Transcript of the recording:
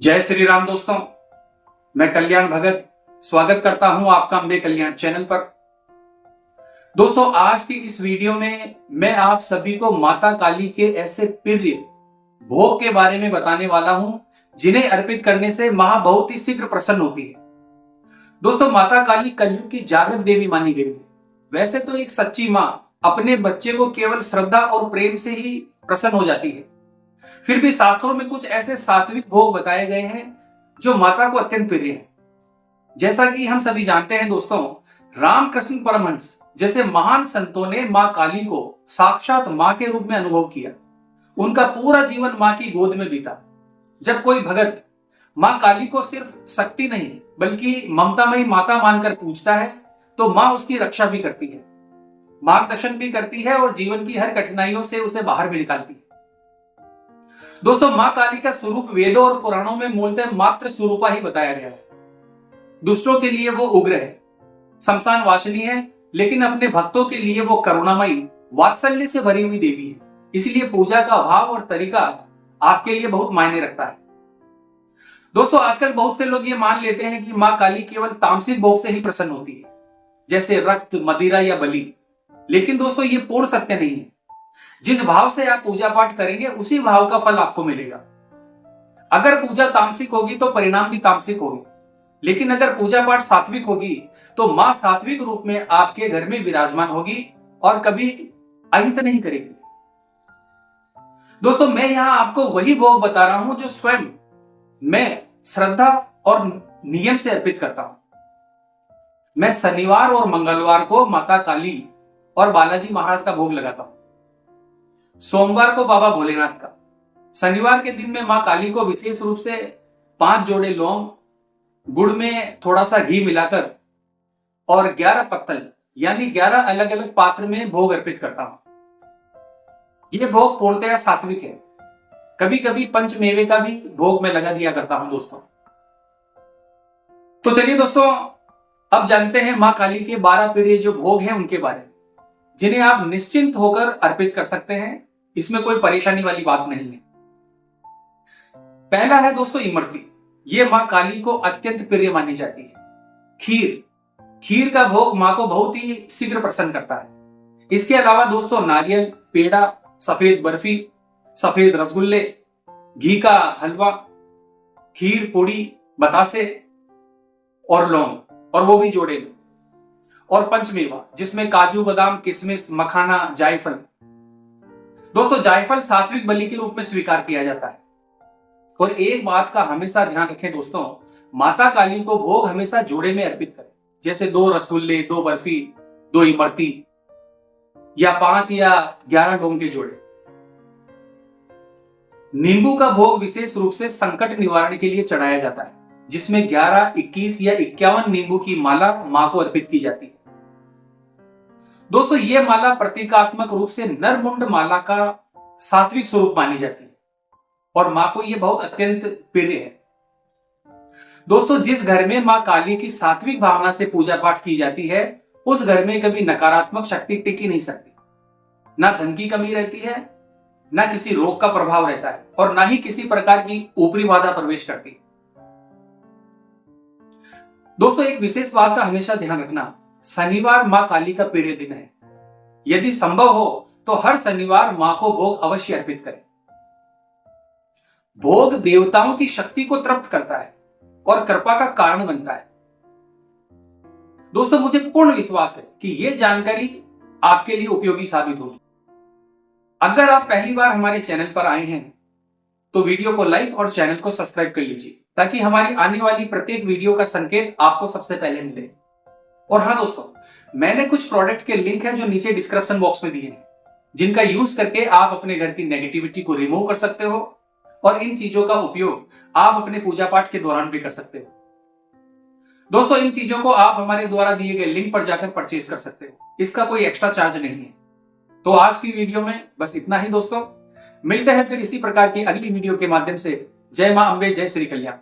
जय श्री राम दोस्तों, मैं कल्याण भगत स्वागत करता हूं आपका अम्बे कल्याण चैनल पर। दोस्तों, आज की इस वीडियो में मैं आप सभी को माता काली के ऐसे प्रिय भोग के बारे में बताने वाला हूं जिन्हें अर्पित करने से मां बहुत ही शीघ्र प्रसन्न होती है। दोस्तों, माता काली कलयुग की जागृत देवी मानी गई है। वैसे तो एक सच्ची मां अपने बच्चे को केवल श्रद्धा और प्रेम से ही प्रसन्न हो जाती है, फिर भी शास्त्रों में कुछ ऐसे सात्विक भोग बताए गए हैं जो माता को अत्यंत प्रिय है। जैसा कि हम सभी जानते हैं दोस्तों, रामकृष्ण परमहंस जैसे महान संतों ने मां काली को साक्षात मां के रूप में अनुभव किया। उनका पूरा जीवन मां की गोद में बीता। जब कोई भगत मां काली को सिर्फ शक्ति नहीं बल्कि ममतामयी माता मानकर पूछता है तो मां उसकी रक्षा भी करती है, मार्गदर्शन भी करती है और जीवन की हर कठिनाइयों से उसे बाहर भी निकालती है। दोस्तों, मां काली का स्वरूप वेदों और पुराणों में मूलतः मात्र स्वरूपा ही बताया गया है। दुष्टों के लिए वो उग्र है, शमशान वासिनी है, लेकिन अपने भक्तों के लिए वो करुणामयी, वात्सल्य से भरी हुई देवी है। इसलिए पूजा का भाव और तरीका आपके लिए बहुत मायने रखता है। दोस्तों, आजकल बहुत से लोग ये मान लेते हैं कि मां काली केवल तामसिक भोग से ही प्रसन्न होती है, जैसे रक्त, मदिरा या बलि। लेकिन दोस्तों, ये पूर्ण सत्य नहीं है। जिस भाव से आप पूजा पाठ करेंगे उसी भाव का फल आपको मिलेगा। अगर पूजा तामसिक होगी तो परिणाम भी तामसिक होगी, लेकिन अगर पूजा पाठ सात्विक होगी तो मां सात्विक रूप में आपके घर में विराजमान होगी और कभी अहित नहीं करेगी। दोस्तों, मैं यहां आपको वही भोग बता रहा हूं जो स्वयं मैं श्रद्धा और नियम से अर्पित करता हूं। मैं शनिवार और मंगलवार को माता काली और बालाजी महाराज का भोग लगाता हूं, सोमवार को बाबा भोलेनाथ का। शनिवार के दिन में मां काली को विशेष रूप से 5 जोड़े लौंग, गुड़ में थोड़ा सा घी मिलाकर और 11 पत्तल यानी 11 अलग अलग पात्र में भोग अर्पित करता हूं। यह भोग पूर्णतया सात्विक है। कभी कभी पंचमेवे का भी भोग में लगा दिया करता हूं दोस्तों। तो चलिए दोस्तों, अब जानते हैं मां काली के 12 प्रिय जो भोग हैं उनके बारे में, जिन्हें आप निश्चिंत होकर अर्पित कर सकते हैं। इसमें कोई परेशानी वाली बात नहीं है। पहला है दोस्तों इमरती। यह मां काली को अत्यंत प्रिय मानी जाती है। खीर का भोग मां को बहुत ही शीघ्र प्रसन्न करता है। इसके अलावा दोस्तों नारियल, पेड़ा, सफेद बर्फी, सफेद रसगुल्ले, घी का हलवा, खीर पूड़ी, बतासे और लौंग, और वो भी जोड़े में, और पंचमेवा जिसमें काजू, बादाम, किशमिश, मखाना, जायफल। दोस्तों, जायफल सात्विक बलि के रूप में स्वीकार किया जाता है। और एक बात का हमेशा ध्यान रखें दोस्तों, माता काली को भोग हमेशा जोड़े में अर्पित करें, जैसे 2 रसगुल्ले, 2 बर्फी, 2 इमरती या 5 या 11 लौंग के जोड़े। नींबू का भोग विशेष रूप से संकट निवारण के लिए चढ़ाया जाता है, जिसमें 11, 21 या 51 नींबू की माला मां को अर्पित की जाती है। दोस्तों, यह माला प्रतीकात्मक रूप से नरमुंड माला का सात्विक स्वरूप मानी जाती है और मां को यह बहुत अत्यंत प्रिय है। दोस्तों, जिस घर में मां काली की सात्विक भावना से पूजा पाठ की जाती है उस घर में कभी नकारात्मक शक्ति टिकी नहीं सकती। ना धन की कमी रहती है, ना किसी रोग का प्रभाव रहता है, और ना ही किसी प्रकार की ऊपरी बाधा प्रवेश करती है। दोस्तों, एक विशेष बात का हमेशा ध्यान रखना, शनिवार मां काली का प्रिय दिन है। यदि संभव हो तो हर शनिवार मां को भोग अवश्य अर्पित करें। भोग देवताओं की शक्ति को तृप्त करता है और कृपा का कारण बनता है। दोस्तों, मुझे पूर्ण विश्वास है कि यह जानकारी आपके लिए उपयोगी साबित होगी। अगर आप पहली बार हमारे चैनल पर आए हैं तो वीडियो को लाइक और चैनल को सब्सक्राइब कर लीजिए, ताकि हमारी आने वाली प्रत्येक वीडियो का संकेत आपको सबसे पहले मिले। और हाँ दोस्तों, मैंने कुछ प्रोडक्ट के लिंक है जो नीचे डिस्क्रिप्शन बॉक्स में दिए हैं, जिनका यूज करके आप अपने घर की नेगेटिविटी को रिमूव कर सकते हो, और इन चीजों का उपयोग आप अपने पूजा पाठ के दौरान भी कर सकते हो। दोस्तों, इन चीजों को आप हमारे द्वारा दिए गए लिंक पर जाकर परचेज कर सकते हो। इसका कोई एक्स्ट्रा चार्ज नहीं है। तो आज की वीडियो में बस इतना ही दोस्तों। मिलते हैं फिर इसी प्रकार की अगली वीडियो के माध्यम से। जय मां अम्बे, जय श्री कल्याण।